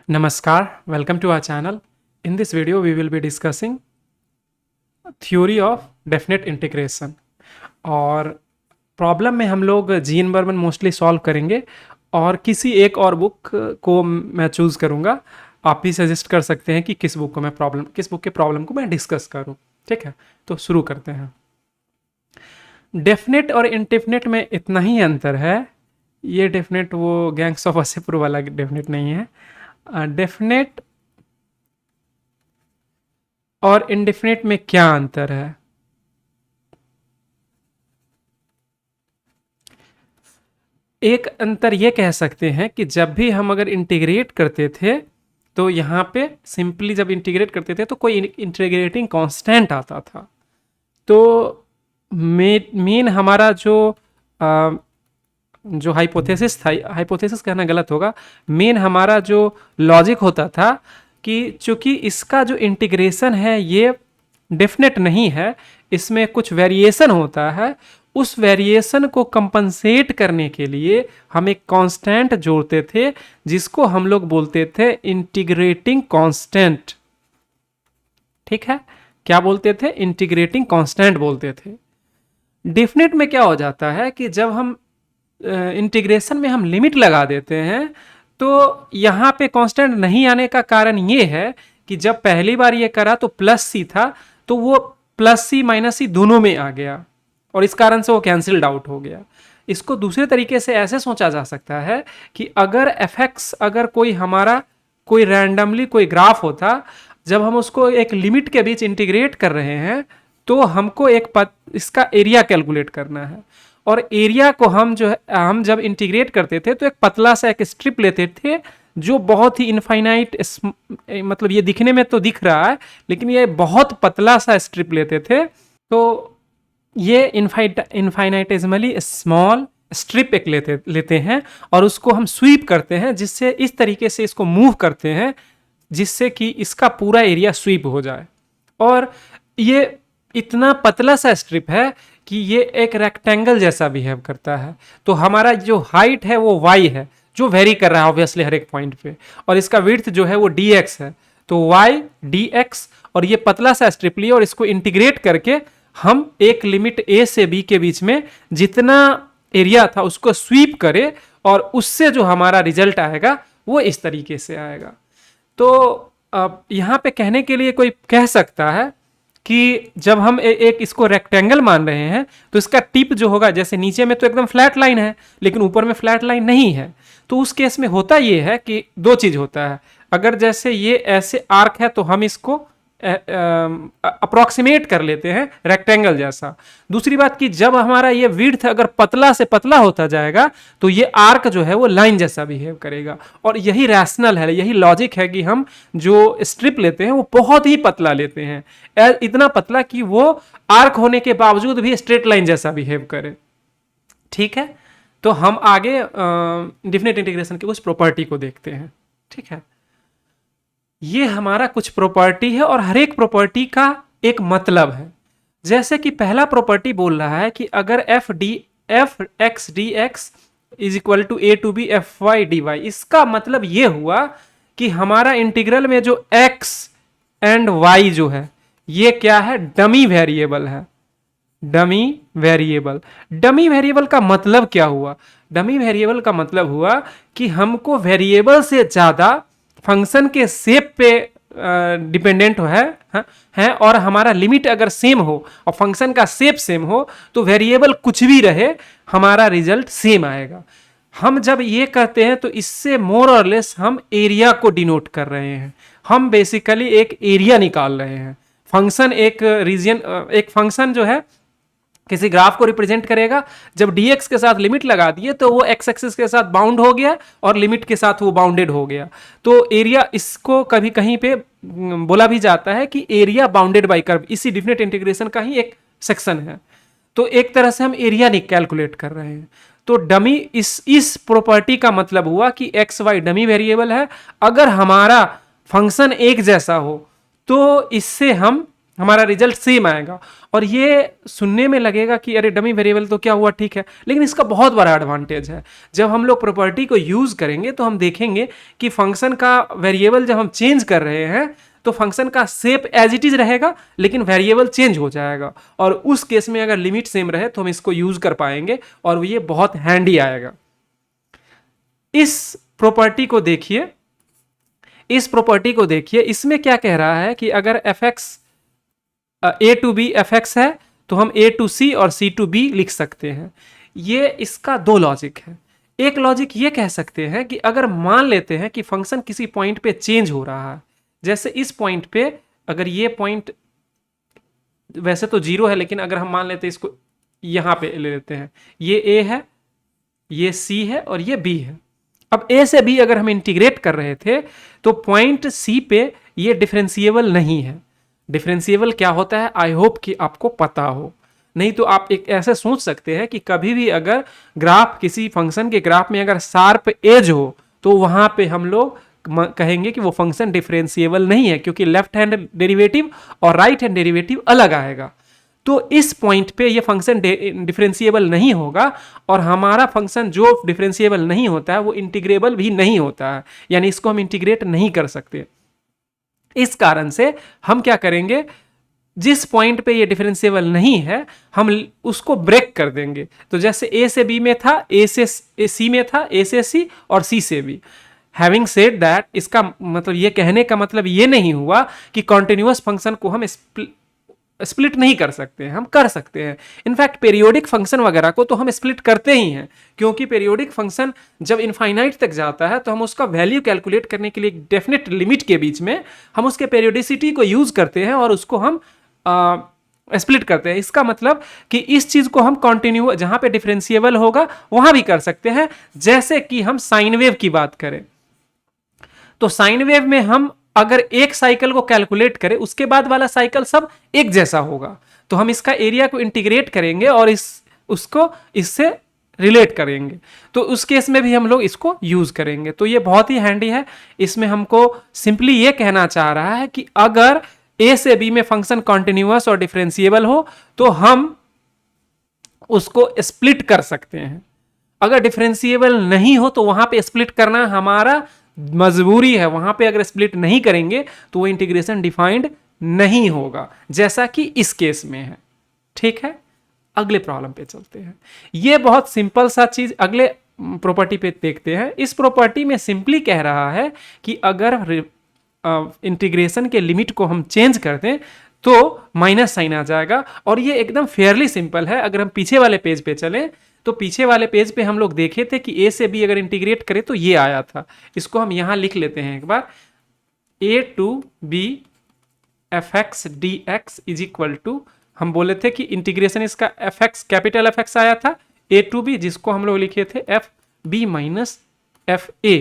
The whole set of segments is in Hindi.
Namaskar, welcome to our channel. In this video, we will be discussing theory of definite integration. और प्रॉब्लम में हम लोग जीन बर्मन मोस्टली सॉल्व करेंगे और किसी एक और बुक को मैं चूज़ करूँगा। आप भी सजेस्ट कर सकते हैं कि किस बुक के प्रॉब्लम को मैं डिस्कस करूँ। ठीक है, तो शुरू करते हैं। डेफिनेट और इनडेफिनेट में इतना ही अंतर है। ये डेफिनेट वो गैंग्स ऑफ वासेपुर वाला डेफिनेट नहीं है। डेफिनेट और इनडेफिनेट में क्या अंतर है? एक अंतर ये कह सकते हैं कि जब भी हम अगर इंटीग्रेट करते थे तो यहाँ पे सिंपली जब इंटीग्रेट करते थे तो कोई इंटीग्रेटिंग कांस्टेंट आता था। तो मेन हमारा जो हाइपोथेसिस था, हाइपोथेसिस कहना गलत होगा, मेन हमारा जो लॉजिक होता था कि चूंकि इसका जो इंटीग्रेशन है ये डेफिनेट नहीं है, इसमें कुछ वेरिएशन होता है, उस वेरिएशन को कंपनसेट करने के लिए हम एक कांस्टेंट जोड़ते थे जिसको हम लोग बोलते थे इंटीग्रेटिंग कांस्टेंट। ठीक है, क्या बोलते थे? इंटीग्रेटिंग कांस्टेंट बोलते थे। डेफिनेट में क्या हो जाता है कि जब हम इंटीग्रेशन में हम लिमिट लगा देते हैं तो यहाँ पे कांस्टेंट नहीं आने का कारण ये है कि जब पहली बार ये करा तो प्लस सी था, तो वो प्लस सी माइनस सी दोनों में आ गया और इस कारण से वो कैंसिल्ड आउट हो गया। इसको दूसरे तरीके से ऐसे सोचा जा सकता है कि अगर fx, अगर कोई रैंडमली कोई ग्राफ होता, जब हम उसको एक लिमिट के बीच इंटीग्रेट कर रहे हैं तो हमको इसका एरिया कैलकुलेट करना है और एरिया को हम जब इंटीग्रेट करते थे तो एक पतला सा एक स्ट्रिप लेते थे जो बहुत ही इनफाइनाइट, मतलब ये दिखने में तो दिख रहा है लेकिन ये बहुत पतला सा स्ट्रिप लेते थे। तो ये इनफाइनाइटेजमली स्मॉल स्ट्रिप एक लेते हैं और उसको हम स्वीप करते हैं, जिससे इस तरीके से इसको मूव करते हैं जिससे कि इसका पूरा एरिया स्वीप हो जाए। और ये इतना पतला सा स्ट्रिप है कि ये एक रेक्टेंगल जैसा बिहेव करता है। तो हमारा जो हाइट है वो y है, जो वेरी कर रहा है ऑब्वियसली हर एक पॉइंट पे, और इसका विड्थ जो है वो dx है। तो y dx, और ये पतला सा स्ट्रिप लिए और इसको इंटीग्रेट करके हम एक लिमिट a से b के बीच में जितना एरिया था उसको स्वीप करें और उससे जो हमारा रिजल्ट आएगा वो इस तरीके से आएगा। तो अब यहाँ पे कहने के लिए कोई कह सकता है कि जब हम एक इसको रेक्टेंगल मान रहे हैं तो इसका टिप जो होगा, जैसे नीचे में तो एकदम फ्लैट लाइन है लेकिन ऊपर में फ्लैट लाइन नहीं है, तो उस केस में होता ये है कि दो चीज होता है। अगर जैसे ये ऐसे आर्क है तो हम इसको अप्रोक्सीमेट कर लेते हैं रेक्टेंगल जैसा। दूसरी बात कि जब हमारा ये विड्थ अगर पतला से पतला होता जाएगा तो ये आर्क जो है वो लाइन जैसा बिहेव करेगा। और यही रैशनल है, यही लॉजिक है कि हम जो स्ट्रिप लेते हैं वो बहुत ही पतला लेते हैं, इतना पतला कि वो आर्क होने के बावजूद भी स्ट्रेट लाइन जैसा बिहेव करे। ठीक है, तो हम आगे डेफिनेट इंटीग्रेशन की उस प्रॉपर्टी को देखते हैं। ठीक है, ये हमारा कुछ प्रॉपर्टी है और हर एक प्रॉपर्टी का एक मतलब है। जैसे कि पहला प्रॉपर्टी बोल रहा है कि अगर f x d x is equal to a to b f y d y, इसका मतलब ये हुआ कि हमारा इंटीग्रल में जो x एंड y जो है ये क्या है? डमी वेरिएबल है। डमी वेरिएबल का मतलब क्या हुआ? डमी वेरिएबल का मतलब हुआ कि हमको वेरिएबल से ज्यादा फंक्शन के शेप पे डिपेंडेंट है और हमारा लिमिट अगर सेम हो और फंक्शन का शेप सेम हो तो वेरिएबल कुछ भी रहे हमारा रिजल्ट सेम आएगा। हम जब ये करते हैं तो इससे मोर और लेस हम एरिया को डिनोट कर रहे हैं। हम बेसिकली एक एरिया निकाल रहे हैं। फंक्शन एक फंक्शन जो है किसी ग्राफ को रिप्रेजेंट करेगा, जब dx के साथ लिमिट लगा दिए तो वो x एक्सिस के साथ बाउंड हो गया और लिमिट के साथ वो बाउंडेड हो गया। तो एरिया, इसको कभी कहीं पे बोला भी जाता है कि एरिया बाउंडेड बाय कर्व, इसी डेफिनेट इंटीग्रेशन का ही एक सेक्शन है। तो एक तरह से हम एरिया कैलकुलेट कर रहे हैं। तो डमी इस प्रॉपर्टी का मतलब हुआ कि एक्स वाई डमी वेरिएबल है। अगर हमारा फंक्शन एक जैसा हो तो इससे हम हमारा रिजल्ट सेम आएगा। और ये सुनने में लगेगा कि अरे डमी वेरिएबल तो क्या हुआ, ठीक है, लेकिन इसका बहुत बड़ा एडवांटेज है। जब हम लोग प्रॉपर्टी को यूज करेंगे तो हम देखेंगे कि फंक्शन का वेरिएबल जब हम चेंज कर रहे हैं तो फंक्शन का शेप एज इट इज रहेगा, लेकिन वेरिएबल चेंज हो जाएगा। और उस केस में अगर लिमिट सेम रहे तो हम इसको यूज कर पाएंगे और ये बहुत हैंडी आएगा। इस प्रॉपर्टी को देखिए, इस प्रॉपर्टी को देखिए, इसमें क्या कह रहा है कि अगर f x a to b f x है तो हम ए टू सी और सी टू बी लिख सकते हैं। ये इसका दो लॉजिक है। एक लॉजिक ये कह सकते हैं कि अगर मान लेते हैं कि फंक्शन किसी पॉइंट पे चेंज हो रहा है, जैसे इस पॉइंट पे, अगर ये पॉइंट वैसे तो जीरो है, लेकिन अगर हम मान लेते हैं इसको यहां पे ले लेते हैं, ये ए है, ये सी है और ये बी है। अब ए से बी अगर हम इंटीग्रेट कर रहे थे तो पॉइंट सी पे ये डिफरेंशिएबल नहीं है। डिफरेंशिएबल क्या होता है, आई होप कि आपको पता हो, नहीं तो आप एक ऐसे सोच सकते हैं कि कभी भी अगर ग्राफ, किसी फंक्शन के ग्राफ में अगर शार्प एज हो तो वहां पे हम लोग कहेंगे कि वो फंक्शन डिफरेंशिएबल नहीं है, क्योंकि लेफ्ट हैंड डेरिवेटिव और राइट हैंड डेरिवेटिव अलग आएगा। तो इस पॉइंट पे ये फंक्शन डिफरेंशिएबल नहीं होगा, और हमारा फंक्शन जो डिफरेंशिएबल नहीं होता है वो इंटीग्रेबल भी नहीं होता है, यानी इसको हम इंटीग्रेट नहीं कर सकते। इस कारण से हम क्या करेंगे, जिस पॉइंट पे ये डिफरेंशिएबल नहीं है हम उसको ब्रेक कर देंगे। तो जैसे ए से बी में था, ए से सी में था, ए से सी और सी से बी। हैविंग सेड दैट, इसका मतलब ये कहने का मतलब ये नहीं हुआ कि कॉन्टिन्यूअस फंक्शन को हम स्प्लिट नहीं कर सकते हैं, हम कर सकते हैं। इनफैक्ट पेरियोडिक फंक्शन वगैरह को तो हम स्प्लिट करते ही हैं, क्योंकि पेरियोडिक फंक्शन जब इनफाइनाइट तक जाता है तो हम उसका वैल्यू कैलकुलेट करने के लिए एक डेफिनेट लिमिट के बीच में हम उसके पेरियोडिसिटी को यूज करते हैं और उसको हम स्प्लिट करते हैं। इसका मतलब कि इस चीज को हम कॉन्टिन्यू, जहां पे डिफरेंशिएबल होगा वहां भी कर सकते हैं। जैसे कि हम साइन वेव की बात करें तो साइन वेव में हम अगर एक साइकिल को कैलकुलेट करें उसके बाद वाला साइकिल सब एक जैसा होगा, तो हम इसका एरिया को इंटीग्रेट करेंगे और उसको इससे रिलेट करेंगे, तो उस केस में भी हम लोग इसको यूज करेंगे। तो ये बहुत ही हैंडी है। इसमें हमको सिंपली ये कहना चाह रहा है कि अगर ए से बी में फंक्शन कॉन्टिन्यूअस और डिफरेंशिएबल हो तो हम उसको स्प्लिट कर सकते हैं। अगर डिफरेंशिएबल नहीं हो तो वहां पे स्प्लिट करना हमारा मजबूरी है, वहां पे अगर स्प्लिट नहीं करेंगे तो वो इंटीग्रेशन डिफाइंड नहीं होगा, जैसा कि इस केस में है। ठीक है, अगले प्रॉब्लम पे चलते हैं। ये बहुत सिंपल सा चीज अगले प्रॉपर्टी पे देखते हैं। इस प्रॉपर्टी में सिंपली कह रहा है कि अगर इंटीग्रेशन के लिमिट को हम चेंज कर दें तो माइनस साइन आ जाएगा, और ये एकदम फेयरली सिंपल है। अगर हम पीछे वाले पेज पे चलें तो पीछे वाले पेज पे हम लोग देखे थे कि ए से बी अगर इंटीग्रेट करें तो ये आया था। इसको हम यहां लिख लेते हैं एक बार, a to b f x d x is equal to, हम बोले थे कि इंटीग्रेशन इसका f x, capital F x आया था, ए टू बी, जिसको हम लोग लिखे थे f b minus f a.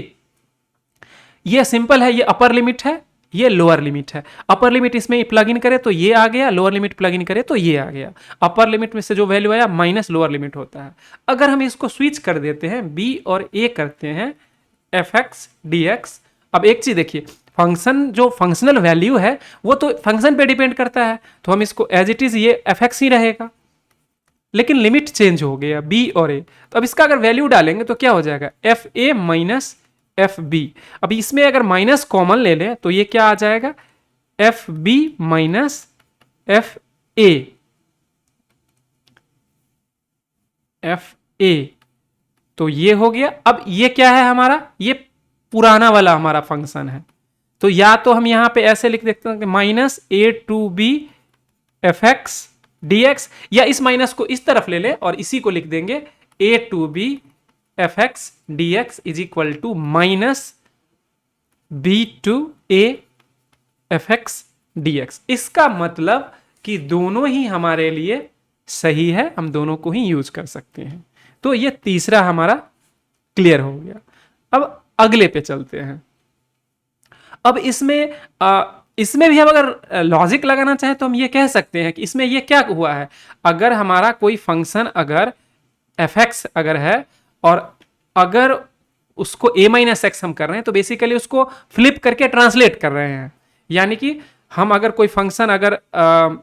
ये सिंपल है, ये अपर लिमिट है, ये लोअर लिमिट है। अपर लिमिट इसमें प्लग इन करे तो ये आ गया, लोअर लिमिट प्लग इन करे तो ये आ गया। अपर लिमिट में से जो वैल्यू आया माइनस लोअर लिमिट होता है। अगर हम इसको स्विच कर देते हैं, बी और ए करते हैं एफ एक्स डी एक्स। अब एक चीज देखिए, फंक्शन जो फंक्शनल वैल्यू है वो तो फंक्शन पे डिपेंड करता है, तो हम इसको एज इट इज ये एफ एक्स ही रहेगा, लेकिन लिमिट चेंज हो गया बी और ए। तो अब इसका अगर वैल्यू डालेंगे तो क्या हो जाएगा, f a minus f b. अब इसमें अगर माइनस कॉमन ले लें तो ये क्या आ जाएगा, f b minus f a, f a. तो ये हो गया। अब ये क्या है हमारा, ये पुराना वाला हमारा फंक्शन है, तो या तो हम यहां पे ऐसे लिख देते हैं minus a to b f x d x, या इस माइनस को इस तरफ ले लें और इसी को लिख देंगे a to b f x d x is equal to minus b to a f x d x. इसका मतलब कि दोनों ही हमारे लिए सही है, हम दोनों को ही यूज कर सकते हैं। तो ये तीसरा हमारा क्लियर हो गया। अब अगले पे चलते हैं। अब इसमें भी हम अगर लॉजिक लगाना चाहें तो हम ये कह सकते हैं कि इसमें ये क्या हुआ है, अगर हमारा कोई फंक्शन अगर एफ एक्स अगर है और अगर उसको a माइनस एक्स हम कर रहे हैं तो बेसिकली उसको फ्लिप करके ट्रांसलेट कर रहे हैं, यानी कि हम अगर कोई फंक्शन अगर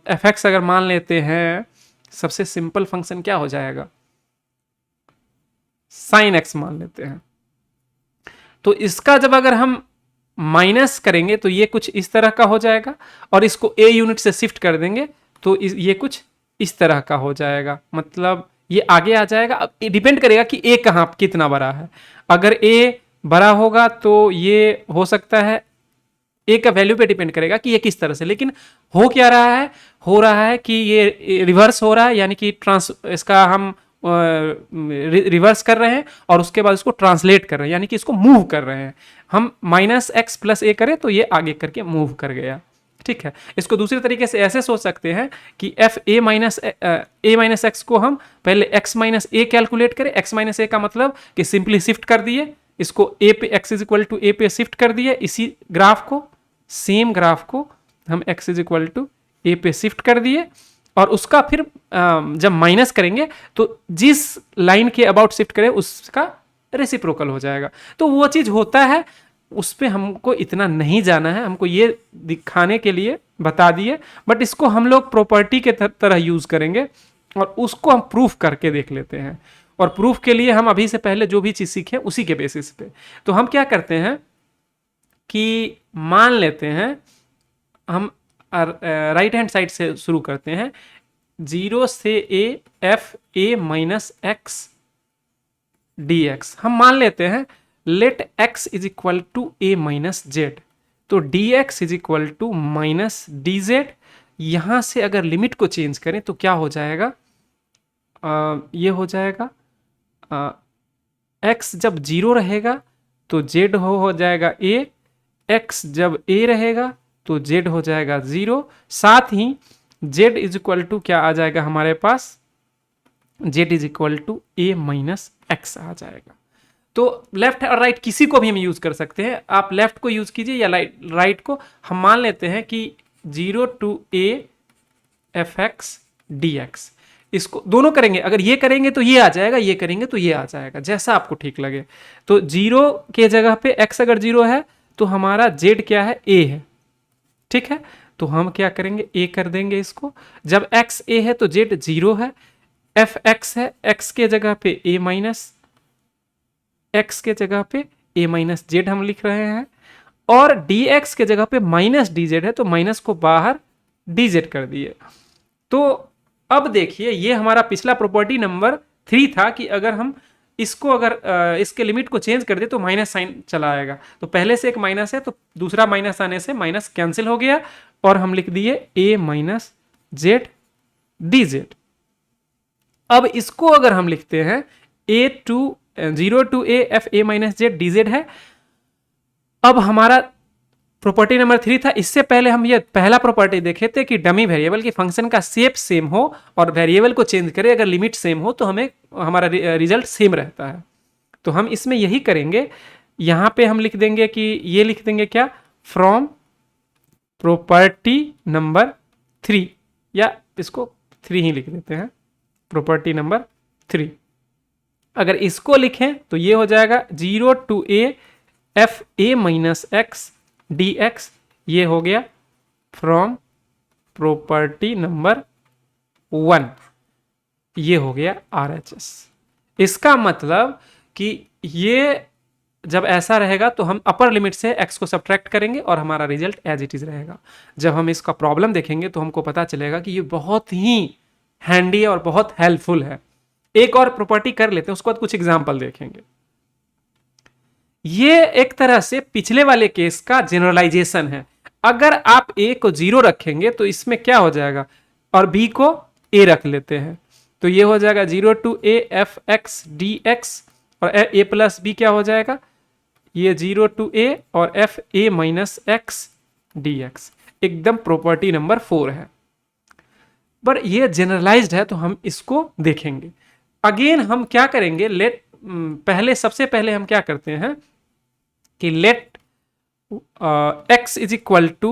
एफ एक्स अगर मान लेते हैं, सबसे सिंपल फंक्शन क्या हो जाएगा, साइन एक्स मान लेते हैं। तो इसका जब अगर हम माइनस करेंगे तो ये कुछ इस तरह का हो जाएगा, और इसको ए यूनिट से शिफ्ट कर देंगे तो ये कुछ इस तरह का हो जाएगा, मतलब ये आगे आ जाएगा। अब डिपेंड करेगा कि ए कहाँ कितना बड़ा है। अगर ए बड़ा होगा तो ये हो सकता है, ए का वैल्यू पे डिपेंड करेगा कि ये किस तरह से, लेकिन हो क्या रहा है, हो रहा है कि ये रिवर्स हो रहा है, यानी कि इसका हम रिवर्स कर रहे हैं और उसके बाद इसको ट्रांसलेट कर रहे हैं, यानी कि इसको मूव कर रहे हैं। हम माइनस एक्स प्लस ए करें तो ये आगे करके मूव कर गया, ठीक है। इसको दूसरे तरीके से ऐसे सोच सकते हैं कि एफ ए माइनस एक्स को हम पहले एक्स माइनस ए कैलकुलेट करें। एक्स माइनस ए का मतलब कि सिंपली शिफ्ट कर दिए इसको ए पे, एक्स इज इक्वल टू ए पे शिफ्ट कर दिए, इसी ग्राफ को, सेम ग्राफ को हम एक्स इज इक्वल टू ए पे शिफ्ट कर दिए, और उसका फिर जब माइनस करेंगे तो जिस लाइन के अबाउट शिफ्ट करें उसका रेसिप्रोकल हो जाएगा। तो वो चीज होता है, उस पर हमको इतना नहीं जाना है, हमको ये दिखाने के लिए बता दिए, बट इसको हम लोग प्रॉपर्टी के तरह यूज करेंगे और उसको हम प्रूफ करके देख लेते हैं। और प्रूफ के लिए हम अभी से पहले जो भी चीज सीखे उसी के बेसिस पे, तो हम क्या करते हैं कि मान लेते हैं, हम राइट हैंड साइड से शुरू करते हैं, 0 से a f a minus x d x. हम मान लेते हैं let x is equal to a minus z, तो d x is equal to minus d z. यहां से अगर लिमिट को चेंज करें तो क्या हो जाएगा, ये हो जाएगा एक्स जब 0 रहेगा तो जेड हो जाएगा ए, एक्स जब ए रहेगा तो जेड हो जाएगा 0। साथ ही जेड इज इक्वल टू क्या आ जाएगा हमारे पास, z is equal to a minus x आ जाएगा। तो लेफ्ट और राइट किसी को भी हम यूज कर सकते हैं, आप लेफ्ट को यूज कीजिए या राइट को। हम मान लेते हैं कि 0 to a f x d x, इसको दोनों करेंगे, अगर ये करेंगे तो ये आ जाएगा, ये करेंगे तो ये आ जाएगा, जैसा आपको ठीक लगे। तो 0 के जगह पे x अगर 0 है तो हमारा z क्या है, a है, ठीक है। तो हम क्या करेंगे, a कर देंगे इसको। जब x a है तो z 0 है, एफ एक्स है, x के जगह पे a माइनस x के जगह पे a माइनस जेड हम लिख रहे हैं, और dx के जगह पे माइनस डी जेड है तो माइनस को बाहर dz कर दिए। तो अब देखिए ये हमारा पिछला प्रॉपर्टी नंबर 3 था कि अगर हम इसको अगर इसके लिमिट को चेंज कर दे तो माइनस साइन चला आएगा। तो पहले से एक माइनस है तो दूसरा माइनस आने से माइनस कैंसिल हो गया और हम लिख दिए a minus z d z. अब इसको अगर हम लिखते हैं a to 0 to a f a minus z d z है। अब हमारा प्रॉपर्टी नंबर 3 था, इससे पहले हम ये पहला प्रॉपर्टी देखे थे कि डमी वेरिएबल की फंक्शन का शेप सेम हो और वेरिएबल को चेंज करें, अगर लिमिट सेम हो तो हमें हमारा रिजल्ट सेम रहता है। तो हम इसमें यही करेंगे, यहां पे हम लिख देंगे कि ये लिख देंगे क्या, फ्रॉम प्रॉपर्टी नंबर 3, या इसको 3 ही लिख देते हैं, प्रॉपर्टी नंबर 3। अगर इसको लिखें तो ये हो जाएगा 0 to a f a minus x d x, ये हो गया फ्रॉम प्रॉपर्टी नंबर 1, ये हो गया RHS। इसका मतलब कि ये जब ऐसा रहेगा तो हम अपर लिमिट से x को सब्ट्रैक्ट करेंगे और हमारा रिजल्ट एज इट इज रहेगा। जब हम इसका प्रॉब्लम देखेंगे तो हमको पता चलेगा कि ये बहुत ही हैंडी और बहुत हेल्पफुल है। एक और प्रॉपर्टी कर लेते हैं, उसके बाद कुछ एग्जाम्पल देखेंगे। ये एक तरह से पिछले वाले केस का जनरलाइजेशन है। अगर आप a को 0 रखेंगे तो इसमें क्या हो जाएगा, और b को a रख लेते हैं तो ये हो जाएगा 0 to a f x d x, और a प्लस बी क्या हो जाएगा, ये 0 टू a और f a minus x d x, एकदम प्रॉपर्टी नंबर 4 है। पर ये जनरलाइज्ड है तो हम इसको देखेंगे। अगेन हम क्या करेंगे, सबसे पहले हम क्या करते हैं कि let x is equal to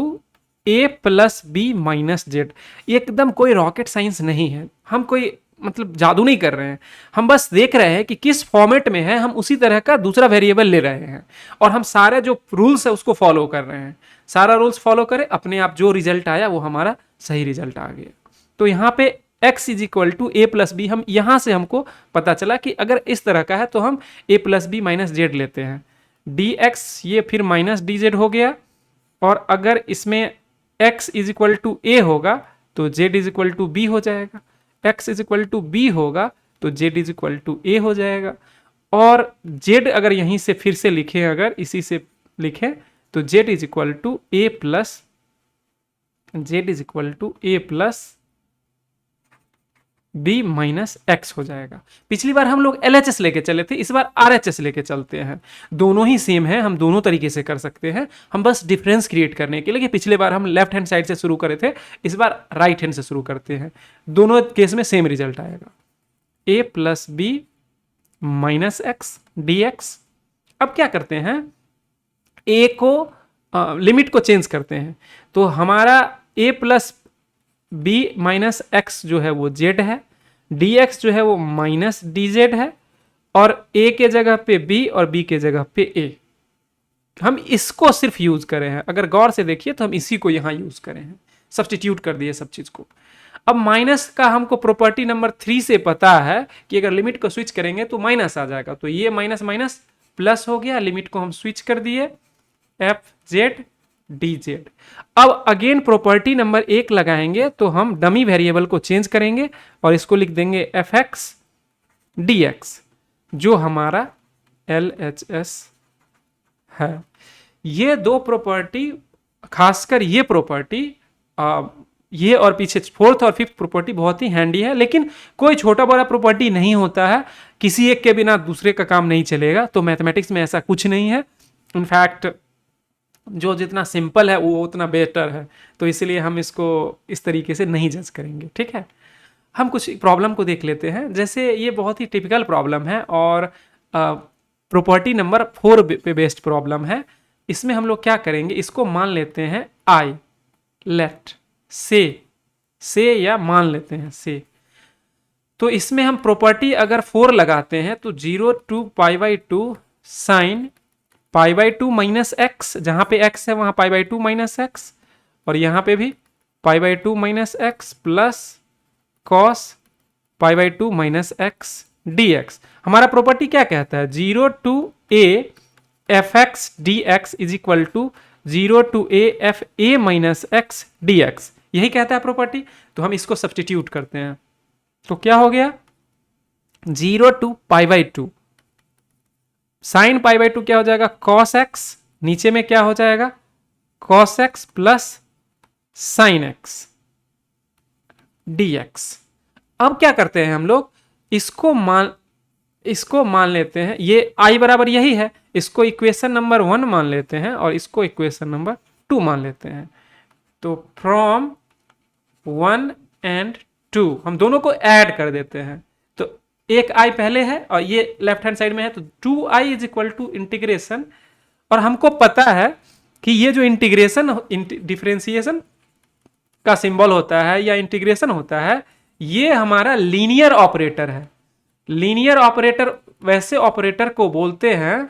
a plus b minus z. एकदम कोई रॉकेट साइंस नहीं है, हम कोई मतलब जादू नहीं कर रहे हैं, हम बस देख रहे हैं कि किस फॉर्मेट में है, हम उसी तरह का दूसरा वेरिएबल ले रहे हैं और हम सारे जो रूल्स है उसको फॉलो कर रहे हैं। सारा रूल्स फॉलो करें, अपने आप जो रिजल्ट आया वो हमारा सही रिजल्ट आ गया। तो यहाँ पे x is equal to a plus b, हम यहां से हमको पता चला कि अगर इस तरह का है तो हम a plus b minus z लेते हैं, dx ये फिर माइनस डी जेड हो गया, और अगर इसमें x is equal to a होगा तो z is equal to b हो जाएगा, x is equal to b होगा तो z is equal to a हो जाएगा, और z अगर यहीं से फिर से लिखें, अगर इसी से लिखें तो z is equal to a plus b minus x हो जाएगा। पिछली बार हम लोग LHS लेके चले थे, इस बार RHS लेके चलते हैं। दोनों ही सेम है, हम दोनों तरीके से कर सकते हैं, हम बस डिफरेंस क्रिएट करने के लिए। पिछले बार हम लेफ्ट हैंड साइड से शुरू करे थे, इस बार राइट हैंड से शुरू करते हैं। दोनों केस में सेम रिजल्ट आएगा, a plus b minus x d x. अब क्या करते हैं, a को लिमिट को चेंज करते हैं, तो हमारा a plus b minus x जो है वो z है, dx जो है वो माइनस डी जेड है, और a के जगह पे b और b के जगह पे a। हम इसको सिर्फ यूज करें हैं, अगर गौर से देखिए तो हम इसी को यहां यूज करें हैं, सब्सटीट्यूट कर दिए सब चीज को। अब माइनस का हमको प्रॉपर्टी नंबर 3 से पता है कि अगर लिमिट को स्विच करेंगे तो माइनस आ जाएगा, तो ये माइनस माइनस प्लस हो गया, लिमिट को हम स्विच कर दिए एफ जेड डी जेड। अब अगेन प्रॉपर्टी नंबर 1 लगाएंगे तो हम डमी वेरिएबल को चेंज करेंगे और इसको लिख देंगे एफ एक्स डी एक्स, जो हमारा LHS है। ये दो प्रॉपर्टी, खासकर ये प्रॉपर्टी, ये और पीछे फोर्थ और फिफ्थ प्रॉपर्टी बहुत ही हैंडी है, लेकिन कोई छोटा बड़ा प्रॉपर्टी नहीं होता है, किसी एक के बिना दूसरे का काम नहीं चलेगा। तो मैथमेटिक्स में ऐसा कुछ नहीं है, इनफैक्ट जो जितना सिंपल है वो उतना बेटर है, तो इसलिए हम इसको इस तरीके से नहीं जज करेंगे। ठीक है, हम कुछ प्रॉब्लम को देख लेते हैं। जैसे ये बहुत ही टिपिकल प्रॉब्लम है और प्रॉपर्टी नंबर 4 पे बेस्ड प्रॉब्लम है। इसमें हम लोग क्या करेंगे, इसको मान लेते हैं आई, लेट से या मान लेते हैं से। तो इसमें हम प्रॉपर्टी अगर 4 लगाते हैं तो 0 to pi by 2 sine pi by 2 minus x, जहां पे x है वहां पाई बाई 2 माइनस एक्स, और यहां पे भी pi by 2 minus x plus cos pi by 2 minus x d x. हमारा प्रॉपर्टी क्या कहता है, 0 to a f x d x is equal to 0 to a f a minus x d x, यही कहता है प्रॉपर्टी। तो हम इसको सब्सटीट्यूट करते हैं, तो क्या हो गया, 0 to pi by 2 sine pi by 2 क्या हो जाएगा, कॉस एक्स, नीचे में क्या हो जाएगा, cos x plus sine x d x. अब क्या करते हैं हम लोग, इसको मान लेते हैं, ये आई बराबर यही है, इसको इक्वेशन नंबर 1 मान लेते हैं और इसको इक्वेशन नंबर 2 मान लेते हैं। तो फ्रॉम 1 एंड 2 हम दोनों को ऐड कर देते हैं, तो एक आई पहले है और ये लेफ्ट हैंड साइड में है, तो 2i is equal to integration. और हमको पता है कि ये जो इंटीग्रेशन डिफरेंशिएशन का सिंबल होता है या इंटीग्रेशन होता है, ये हमारा लीनियर ऑपरेटर है। लीनियर ऑपरेटर वैसे ऑपरेटर को बोलते हैं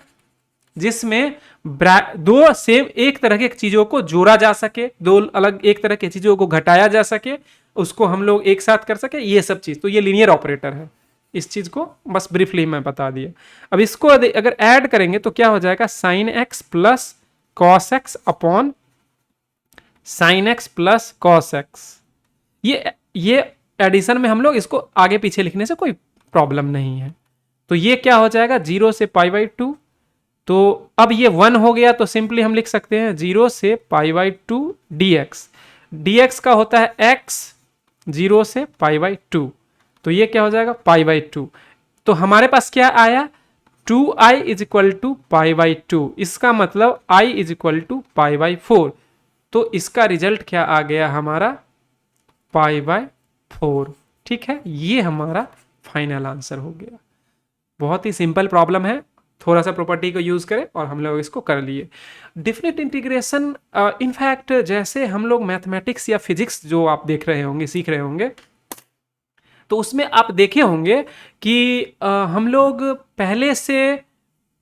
जिसमें दो सेम एक तरह के चीजों को जोड़ा जा सके, दो अलग एक तरह की चीजों को घटाया जा सके, उसको हम लोग एक साथ कर सके, ये सब चीज, तो ये लीनियर ऑपरेटर है। इस चीज को बस ब्रीफली मैं बता दिया। अब इसको अगर ऐड करेंगे तो क्या हो जाएगा, sine x plus cos x upon sine x plus cos x. ये एडिशन में हम लोग इसको आगे पीछे लिखने से कोई प्रॉब्लम नहीं है। तो ये क्या हो जाएगा, 0 से पाई बाई 2, तो अब ये 1 हो गया, तो सिंपली हम लिख सकते हैं 0 से पाई बाई 2 dx। dx का होता है x, 0 से पाई बाई 2, तो ये क्या हो जाएगा, पाई बाई 2। तो हमारे पास क्या आया, 2i is equal to pi by 2, इसका मतलब i is equal to pi by 4। तो इसका रिजल्ट क्या आ गया हमारा, पाई बाई 4। ठीक है, ये हमारा फाइनल आंसर हो गया। बहुत ही सिंपल प्रॉब्लम है, थोड़ा सा प्रॉपर्टी को यूज करें और हम लोग इसको कर लिए। डिफिनिट इंटीग्रेशन, इनफैक्ट जैसे हम लोग मैथमेटिक्स या फिजिक्स जो आप देख रहे होंगे, सीख रहे होंगे, तो उसमें आप देखे होंगे कि हम लोग पहले से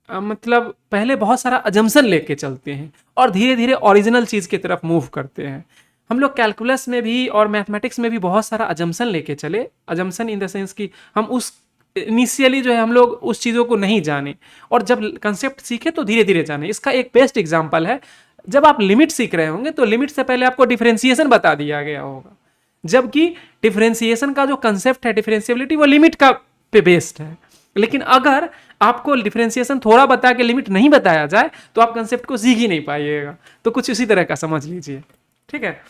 मतलब पहले बहुत सारा अजम्पशन लेके चलते हैं और धीरे धीरे ओरिजिनल चीज़ की तरफ मूव करते हैं। हम लोग कैलकुलस में भी और मैथमेटिक्स में भी बहुत सारा अजम्पशन लेके चले, अजम्पशन इन द सेंस कि हम उस इनिशियली जो है हम लोग उस चीज़ों को नहीं जाने और जब कंसेप्ट सीखे तो धीरे धीरे जाने। इसका एक बेस्ट एग्जाम्पल है, जब आप लिमिट सीख रहे होंगे तो लिमिट से पहले आपको डिफरेंशिएशन बता दिया गया होगा, जबकि डिफरेंशिएशन का जो कंसेप्ट है डिफरेंशिएबिलिटी वो लिमिट का पे बेस्ड है। लेकिन अगर आपको डिफरेंशिएशन थोड़ा बता के लिमिट नहीं बताया जाए तो आप कंसेप्ट को सीख ही नहीं पाइएगा। तो कुछ इसी तरह का समझ लीजिए, ठीक है।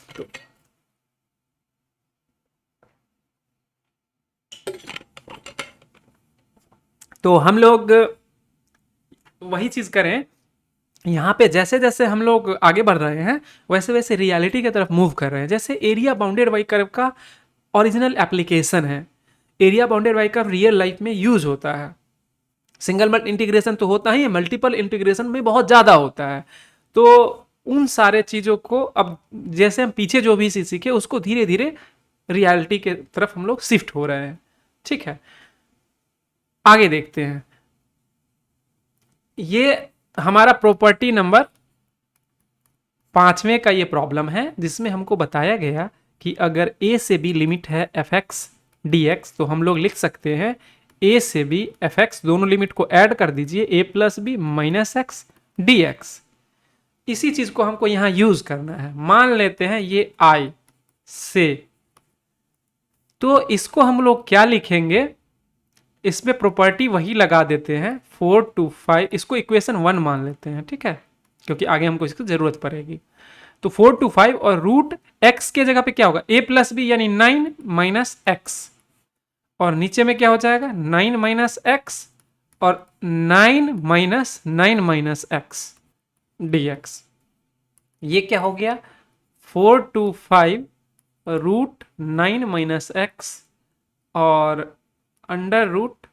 तो हम लोग वही चीज करें यहाँ पे, जैसे जैसे हम लोग आगे बढ़ रहे हैं वैसे वैसे रियलिटी की तरफ मूव कर रहे हैं। जैसे एरिया बाउंडेड वाई कर्व का ओरिजिनल एप्लीकेशन है, area bounded by curve real life में यूज होता है। सिंगल मल्ट इंटीग्रेशन तो होता ही है, मल्टीपल इंटीग्रेशन में बहुत ज़्यादा होता है। तो उन सारे चीज़ों को अब जैसे हम पीछे जो भी सीखे उसको धीरे धीरे रियलिटी के तरफ हम लोग शिफ्ट हो रहे हैं, ठीक है। आगे देखते हैं, ये हमारा प्रॉपर्टी नंबर 5वें का ये प्रॉब्लम है जिसमें हमको बताया गया कि अगर a से b लिमिट है fx dx तो हम लोग लिख सकते हैं a से b fx, दोनों लिमिट को ऐड कर दीजिए a plus b minus x dx। इसी चीज को हमको यहां यूज करना है। मान लेते हैं ये I से, तो इसको हम लोग क्या लिखेंगे, इसमें प्रॉपर्टी वही लगा देते हैं 4 to 5, इसको इक्वेशन 1 मान लेते हैं, ठीक है, क्योंकि आगे हमको इसकी जरूरत पड़ेगी। तो 4 to 5 और रूट एक्स के जगह पे क्या होगा a प्लस बी यानी 9 माइनस एक्स, और नीचे में क्या हो जाएगा 9 माइनस एक्स और 9 माइनस एक्स dx। ये क्या हो गया 4 to 5 रूट 9 माइनस एक्स और अंडर रूट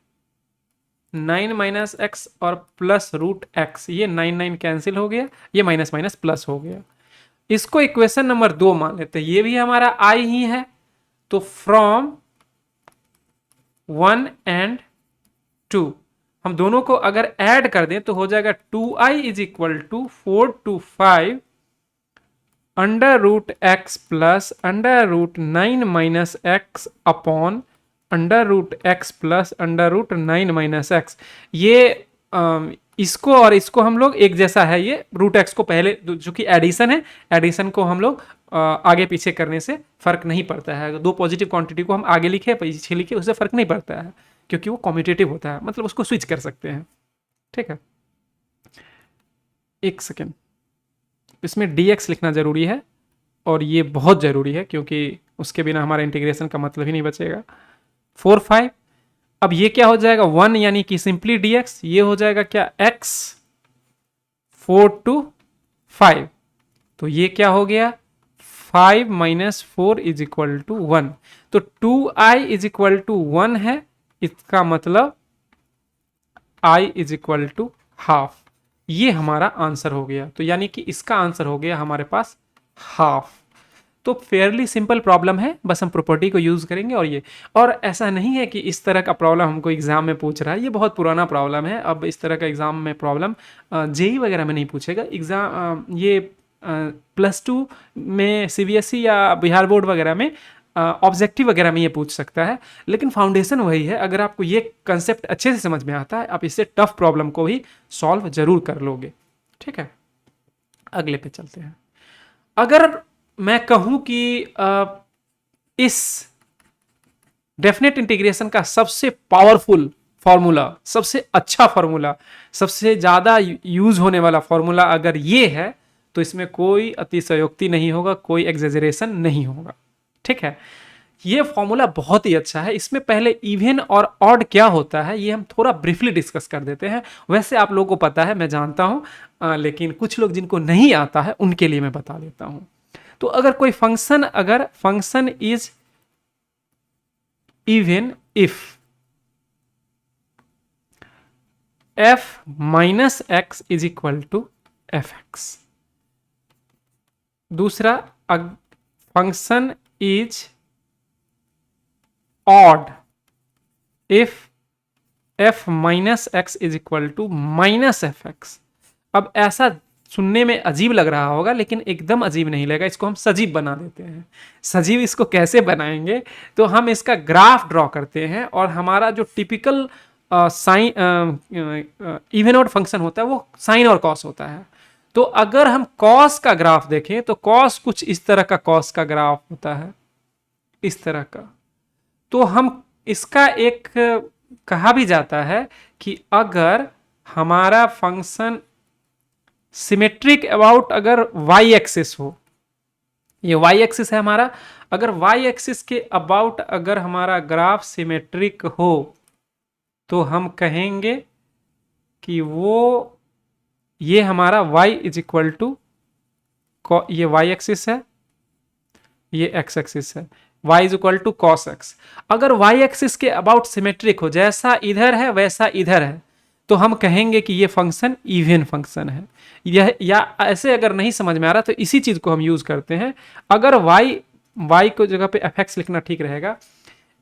9 माइनस एक्स और प्लस रूट एक्स, ये 9 कैंसिल हो गया, ये माइनस माइनस प्लस हो गया। इसको इक्वेशन नंबर 2 मान लेते हैं, ये भी हमारा I ही है। तो फ्रॉम 1 and 2 हम दोनों को अगर ऐड कर दें तो हो जाएगा 2i is equal to 4 to 5 under root x plus under root 9 minus x upon under root x plus under root 9 minus x. ये इसको और इसको हम लोग एक जैसा है, ये रूट एक्स को पहले जो कि एडिशन है, एडिशन को हम लोग आगे पीछे करने से फर्क नहीं पड़ता है। दो पॉजिटिव क्वांटिटी को हम आगे लिखे पीछे लिखे उससे फर्क नहीं पड़ता है, क्योंकि वो कॉम्यूटेटिव होता है, मतलब उसको स्विच कर सकते हैं, ठीक है। एक सेकेंड, इसमें dx लिखना जरूरी है और ये बहुत जरूरी है क्योंकि उसके बिना हमारा इंटीग्रेशन का मतलब ही नहीं बचेगा। 4 5, अब ये क्या हो जाएगा 1 यानी कि सिंपली dx, ये हो जाएगा क्या x 4 to 5, तो ये क्या हो गया 5 माइनस 4 इज इक्वल टू 1। तो 2i इज इक्वल टू 1 है, इसका मतलब i is equal to half. ये हमारा आंसर हो गया। तो यानी कि इसका आंसर हो गया हमारे पास हाफ। तो फेयरली सिंपल प्रॉब्लम है, बस हम प्रॉपर्टी को यूज करेंगे। और ये और ऐसा नहीं है कि इस तरह का प्रॉब्लम हमको एग्जाम में पूछ रहा है, ये बहुत पुराना प्रॉब्लम है। अब इस तरह का एग्जाम में प्रॉब्लम जेई वगैरह में नहीं पूछेगा। एग्जाम ये +2 में सीबीएसई या बिहार बोर्ड वगैरह में ऑब्जेक्टिव वगैरह में ये पूछ सकता है, लेकिन फाउंडेशन वही है। अगर आपको ये कंसेप्ट अच्छे से समझ में आता है, आप इससे टफ प्रॉब्लम को भी सॉल्व जरूर कर लोगे, ठीक है। अगले पे चलते हैं। अगर मैं कहूं कि इस डेफिनेट इंटीग्रेशन का सबसे पावरफुल फॉर्मूला, सबसे अच्छा फॉर्मूला, सबसे ज़्यादा यूज होने वाला फॉर्मूला अगर ये है तो इसमें कोई अतिशयोक्ति नहीं होगा, कोई एग्जेजरेशन नहीं होगा, ठीक है। ये फॉर्मूला बहुत ही अच्छा है। इसमें पहले इवन और ऑड क्या होता है ये हम थोड़ा ब्रीफली डिस्कस कर देते हैं। वैसे आप लोगों को पता है, मैं जानता हूं, लेकिन कुछ लोग जिनको नहीं आता है उनके लिए मैं बता देता हूं। तो अगर कोई फंक्शन, अगर function is even if f minus x is equal to f x, दूसरा function is odd if f minus x is equal to minus f x. अब ऐसा सुनने में अजीब लग रहा होगा, लेकिन एकदम अजीब नहीं लगेगा। इसको हम सजीव बना देते हैं। सजीव इसको कैसे बनाएंगे, तो हम इसका ग्राफ ड्रॉ करते हैं और हमारा जो typical sine even odd function होता है वो साइन और कॉस होता है। तो अगर हम कॉस का ग्राफ देखें तो कॉस कुछ इस तरह का कॉस का ग्राफ होता है, इस तरह का। तो हम इसका एक कहा भी जाता है कि अगर हमारा फंक्शन सिमेट्रिक अबाउट अगर वाई एक्सिस हो, ये वाई एक्सिस है हमारा, अगर वाई एक्सिस के अबाउट अगर हमारा ग्राफ सिमेट्रिक हो तो हम कहेंगे कि वो ये हमारा y इज इक्वल टू, ये y एक्सिस है, ये x एक्सिस है, y is equal to cos x. अगर y एक्सिस के अबाउट सिमेट्रिक हो, जैसा इधर है वैसा इधर है, तो हम कहेंगे कि ये फंक्शन इवन फंक्शन है। यह या ऐसे अगर नहीं समझ में आ रहा तो इसी चीज को हम यूज करते हैं। अगर y को जगह पे एफ एक्स लिखना ठीक रहेगा।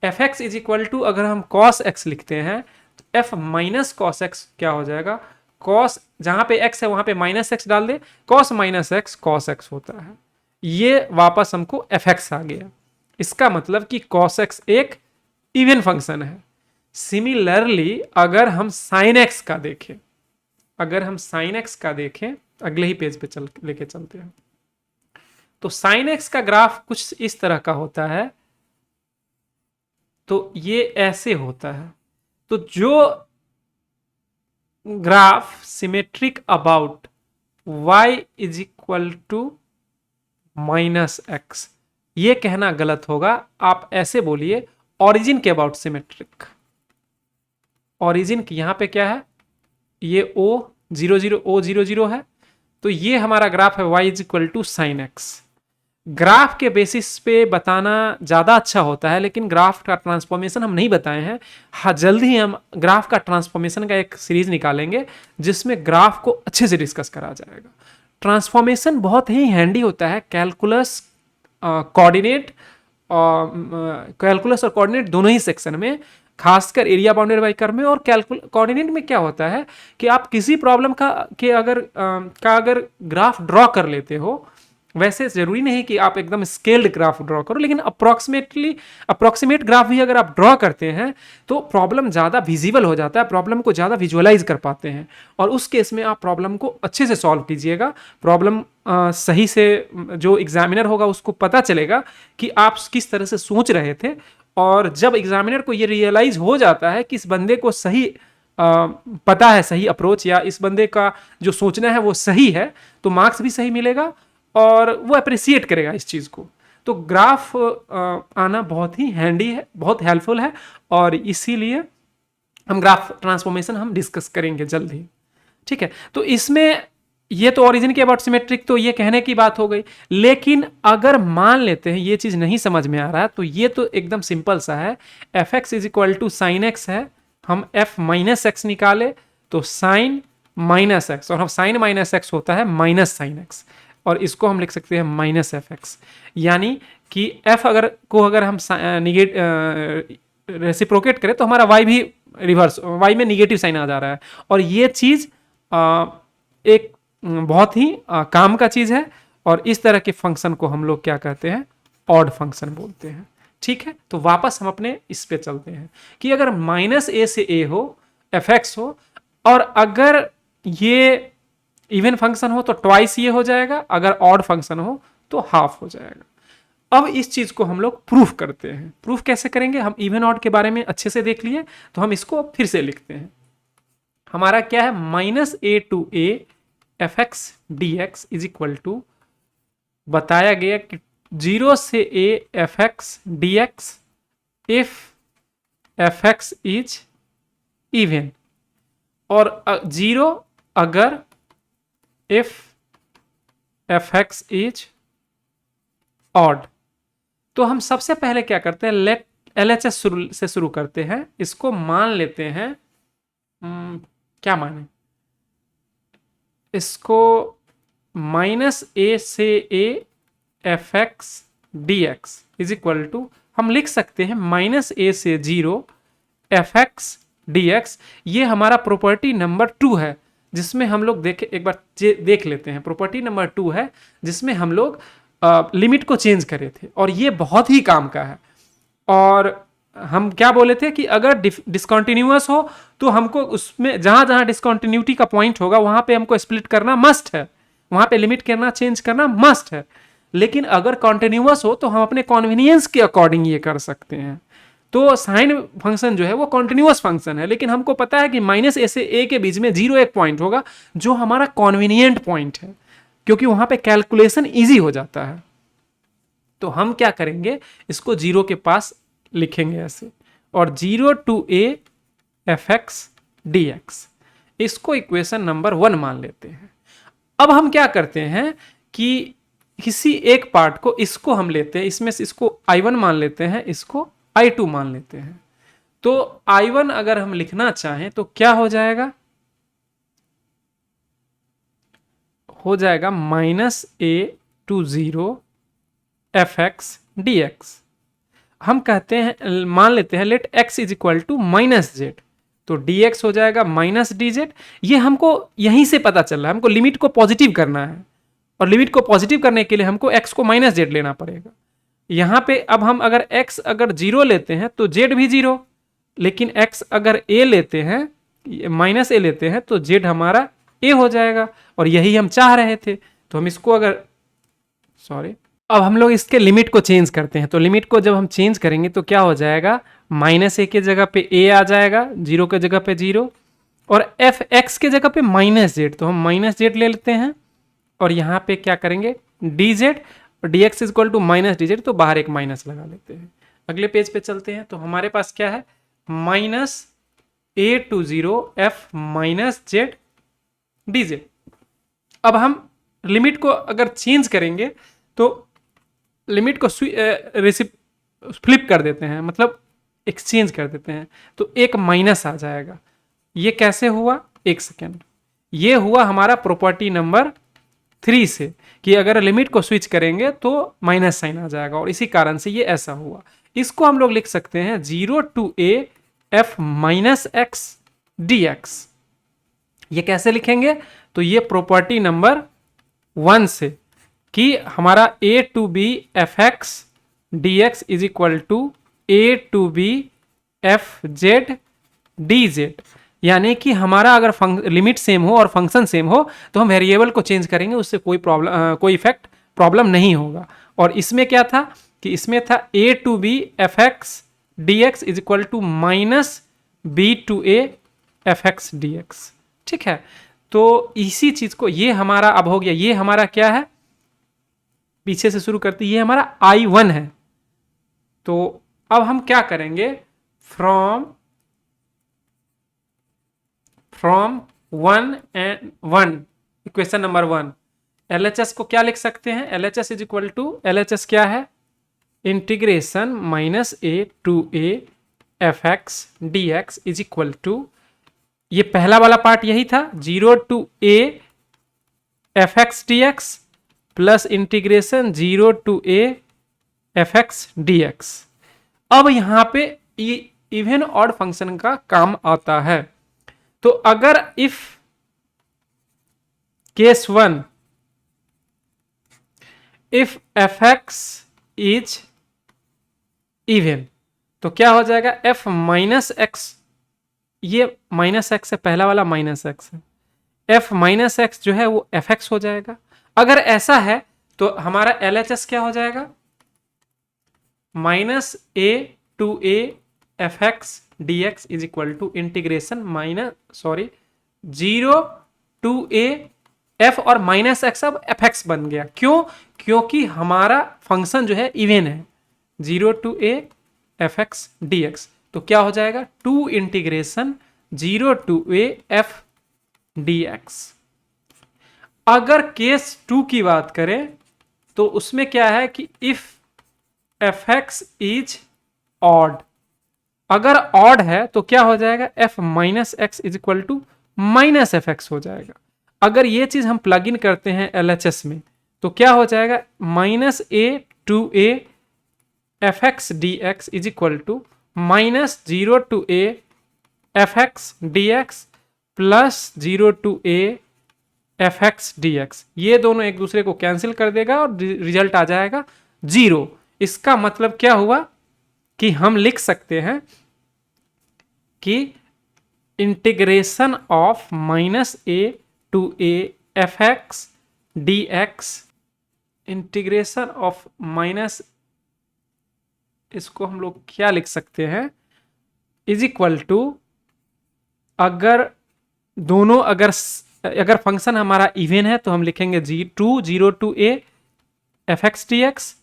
F x is equal to अगर हम कॉस एक्स लिखते हैं तो एफ माइनस कॉस एक्स क्या हो जाएगा, कॉस जहां पे x है वहां पे माइनस एक्स डाल दे, cos minus x cos x होता है। ये वापस हमको एफ एक्स आ गया। इसका मतलब कि कॉस एक्स एक इवन फंक्शन है। सिमिलरली अगर हम साइन एक्स का देखें, अगर हम साइन एक्स का देखें, अगले ही पेज पे लेके चलते हैं, तो साइन एक्स का ग्राफ कुछ इस तरह का होता है। तो ये ऐसे होता है। तो जो graph symmetric about y is equal to minus x, ये कहना गलत होगा। आप ऐसे बोलिए ऑरिजिन के अबाउट सिमेट्रिक। ऑरिजिन की यहां पे क्या है, ये o 0 0 o 0 0 है। तो ये हमारा ग्राफ है y is equal to sine x. Graph के बेसिस पे बताना ज़्यादा अच्छा होता है, लेकिन ग्राफ का ट्रांसफॉर्मेशन हम नहीं बताए हैं। हाँ, जल्द ही हम ग्राफ का ट्रांसफॉर्मेशन का एक सीरीज निकालेंगे जिसमें ग्राफ को अच्छे से डिस्कस करा जाएगा। ट्रांसफॉर्मेशन बहुत ही हैंडी होता है कैलकुलस कोऑर्डिनेट, कैलकुलस और कोऑर्डिनेट दोनों ही सेक्शन में, खासकर एरिया बाउंडेड बाई कर्व में। और कोऑर्डिनेट में क्या होता है कि आप किसी प्रॉब्लम का अगर ग्राफ ड्रॉ कर लेते हो, वैसे जरूरी नहीं कि आप एकदम स्केल्ड ग्राफ ड्रॉ करो, लेकिन अप्रोक्सीमेट ग्राफ भी अगर आप ड्रॉ करते हैं तो प्रॉब्लम ज़्यादा विजिबल हो जाता है, प्रॉब्लम को ज़्यादा विजुअलाइज कर पाते हैं। और उस केस में आप प्रॉब्लम को अच्छे से सॉल्व कीजिएगा। प्रॉब्लम सही से जो एग्जामिनर होगा उसको पता चलेगा कि आप किस तरह से सोच रहे थे। और जब एग्जामिनर को ये रियलाइज हो जाता है कि इस बंदे को सही पता है, सही अप्रोच, या इस बंदे का जो सोचना है वो सही है, तो मार्क्स भी सही मिलेगा और वो अप्रिसिएट करेगा इस चीज़ को। तो ग्राफ आना बहुत ही हैंडी है, बहुत हेल्पफुल है, और इसीलिए हम ग्राफ ट्रांसफॉर्मेशन हम डिस्कस करेंगे जल्द ही। ठीक है, तो इसमें ये तो ओरिजिन के अबाउट सिमेट्रिक तो ये कहने की बात हो गई। लेकिन अगर मान लेते हैं ये चीज़ नहीं समझ में आ रहा है, तो ये तो एकदम सिंपल सा है। F x is equal to sine x है, हम एफ माइनस एक्स निकाले तो साइन माइनस एक्स, और हम साइन माइनस एक्स होता है माइनस साइन एक्स, और इसको हम लिख सकते हैं माइनस एफ एक्स। यानी कि एफ अगर हम रेसिप्रोकेट करें तो हमारा वाई भी रिवर्स, वाई में निगेटिव साइन आ जा रहा है। और ये चीज़ एक बहुत ही काम का चीज़ है, और इस तरह के फंक्शन को हम लोग क्या कहते हैं, ऑड फंक्शन बोलते हैं। ठीक है, तो वापस हम अपने इस पे चलते हैं कि अगर माइनस ए से ए हो, एफ एक्स हो, और अगर ये इवन फंक्शन हो तो ट्वाइस ये हो जाएगा, अगर ऑड फंक्शन हो तो हाफ हो जाएगा। अब इस चीज को हम लोग प्रूफ करते हैं। प्रूफ कैसे करेंगे, हम इवन ऑड के बारे में अच्छे से देख लिए, तो हम इसको फिर से लिखते हैं। हमारा क्या है, minus a to a f x d x is equal to, बताया गया कि 0 से a f x d x if f x is even, और 0 अगर if fx is odd। तो हम सबसे पहले क्या करते हैं, लेट LHS से शुरू करते हैं। इसको मान लेते हैं, क्या माने इसको, माइनस ए से a f x d x is equal to हम लिख सकते हैं -a से 0 fx dx। ये हमारा प्रॉपर्टी नंबर 2 है, जिसमें हम लोग एक बार देख लेते हैं। प्रॉपर्टी नंबर 2 है जिसमें हम लोग लिमिट को चेंज करे थे, और ये बहुत ही काम का है। और हम क्या बोले थे कि अगर डिसकंटिन्यूअस हो तो हमको उसमें जहां जहां डिसकंटिन्यूटी का पॉइंट होगा वहां पे हमको स्प्लिट करना मस्ट है, वहां पे लिमिट करना चेंज करना मस्ट है। लेकिन अगर कॉन्टिन्यूअस हो तो हम अपने कॉन्वीनियंस के अकॉर्डिंग ये कर सकते हैं। तो साइन फंक्शन जो है वो कॉन्टिन्यूअस फंक्शन है, लेकिन हमको पता है कि -a से a के बीच में 0 एक पॉइंट होगा जो हमारा कॉन्वीनियंट पॉइंट है, क्योंकि वहां पे कैलकुलेशन ईजी हो जाता है। तो हम क्या करेंगे, इसको 0 के पास लिखेंगे ऐसे, और 0 to a fx dx, इसको इक्वेशन नंबर 1 मान लेते हैं। अब हम क्या करते हैं कि किसी एक पार्ट को, इसको हम लेते हैं, इसमें से इसको I1 मान लेते हैं, इसको I2 मान लेते हैं। तो I1 अगर हम लिखना चाहें तो क्या हो जाएगा, हो जाएगा -a to 0 fx dx। हम कहते हैं, मान लेते हैं let x is equal to -z, तो dx हो जाएगा -dz। ये हमको यहीं से पता चल रहा है, हमको लिमिट को पॉजिटिव करना है, और लिमिट को पॉजिटिव करने के लिए हमको x को -z लेना पड़ेगा। यहाँ पे अब हम अगर x अगर 0 लेते हैं तो z भी 0, लेकिन x अगर a लेते हैं, -a लेते हैं, तो z हमारा a हो जाएगा, और यही हम चाह रहे थे। तो हम इसको अगर अब हम लोग इसके लिमिट को चेंज करते हैं। तो लिमिट को जब हम चेंज करेंगे तो क्या हो जाएगा, -a के जगह पे a आ जाएगा, 0 के जगह पे 0, और fx के जगह पे -z, तो हम -z ले लेते हैं, और यहाँ पे क्या करेंगे dz, और dx is equal to -dz, तो बाहर एक माइनस लगा लेते हैं। अगले पेज पे चलते हैं, तो हमारे पास क्या है, -a to 0 f -z dz। अब हम लिमिट को अगर चेंज करेंगे तो लिमिट को फ्लिप कर देते हैं, मतलब एक्सचेंज कर देते हैं, तो एक माइनस आ जाएगा। ये कैसे हुआ, एक सेकेंड, ये हुआ हमारा प्रॉपर्टी नंबर 3 से, कि अगर लिमिट को स्विच करेंगे तो माइनस साइन आ जाएगा, और इसी कारण से ये ऐसा हुआ। इसको हम लोग लिख सकते हैं 0 to a f -x dx। ये कैसे लिखेंगे, तो ये प्रॉपर्टी नंबर 1 से, कि हमारा a to b fx dx is equal to a to b fz dz। यानी कि हमारा अगर लिमिट सेम हो और फंक्शन सेम हो तो हम वेरिएबल को चेंज करेंगे, उससे कोई इफेक्ट प्रॉब्लम नहीं होगा। और इसमें क्या था कि इसमें था a to b fx dx is equal to -b to a fx dx। ठीक है, तो इसी चीज को, ये हमारा अब हो गया, ये हमारा क्या है, पीछे से शुरू करते, ये हमारा I1 है। तो अब हम क्या करेंगे, from 1 and 1, equation number 1, LHS को क्या लिख सकते हैं, LHS is equal to, LHS क्या है, integration -a to a fx dx is equal to, ये पहला वाला पार्ट यही था, 0 to a fx dx plus integration 0 to a fx dx। अब यहां पे इवन ऑड फंक्शन का काम आता है। तो अगर if case 1, if fx is even, तो क्या हो जाएगा, f -x, ये -x है, पहला वाला -x है, f -x जो है वो fx हो जाएगा। अगर ऐसा है तो हमारा LHS क्या हो जाएगा, -a to a fx dx is equal to integration 0 to a f और -x, अब fx बन गया। क्यों, क्योंकि हमारा फंक्शन जो है इवन है, 0 to a fx dx, तो क्या हो जाएगा, 2 integration 0 to a f dx। अगर केस 2 की बात करें तो उसमें क्या है कि इफ fx इज ऑड, अगर ऑड है तो क्या हो जाएगा, f -x is equal to -fx हो जाएगा। अगर ये चीज हम प्लग इन करते हैं LHS में तो क्या हो जाएगा, -a to a f x d x is equal to minus 0 to a f x d x plus 0 to a f x d x. ये दोनों एक दूसरे को कैंसिल कर देगा और रिजल्ट आ जाएगा 0। इसका मतलब क्या हुआ कि हम लिख सकते हैं कि integration of minus a to a f x d x, integration of minus, इसको हम लोग क्या लिख सकते हैं, इज इक्वल टू, अगर दोनों अगर फंक्शन हमारा इवन है तो हम लिखेंगे 0 to a f x d x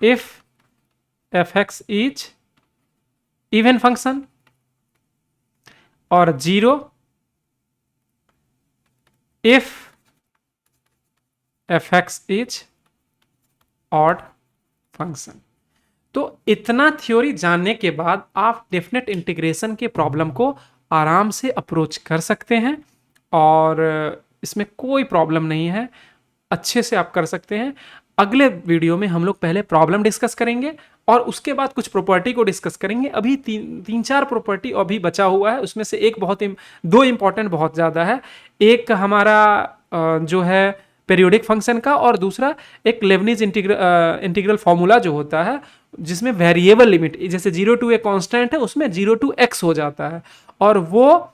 if f x is even function, और 0 if f x is odd function. तो इतना थ्योरी जानने के बाद आप डेफिनेट इंटीग्रेशन के प्रॉब्लम को आराम से अप्रोच कर सकते हैं और इसमें कोई प्रॉब्लम नहीं है, अच्छे से आप कर सकते हैं। अगले वीडियो में हम लोग पहले प्रॉब्लम डिस्कस करेंगे और उसके बाद कुछ प्रॉपर्टी को डिस्कस करेंगे। अभी तीन चार प्रॉपर्टी अभी बचा हुआ है, उसमें से एक दो इंपॉर्टेंट बहुत ज़्यादा है। एक हमारा जो है पेरियोडिक फंक्शन का, और दूसरा एक लेबनिज इंटीग्रल फॉर्मूला जो होता है जिसमें वेरिएबल लिमिट, जैसे 0 टू ए कांस्टेंट है उसमें 0 टू x हो जाता है, और वो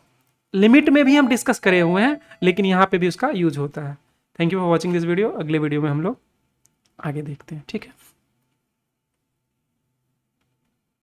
लिमिट में भी हम डिस्कस करे हुए हैं, लेकिन यहाँ पे भी उसका यूज होता है। Thank you for watching this video. अगले वीडियो में हम लोग आगे देखते हैं, ठीक है।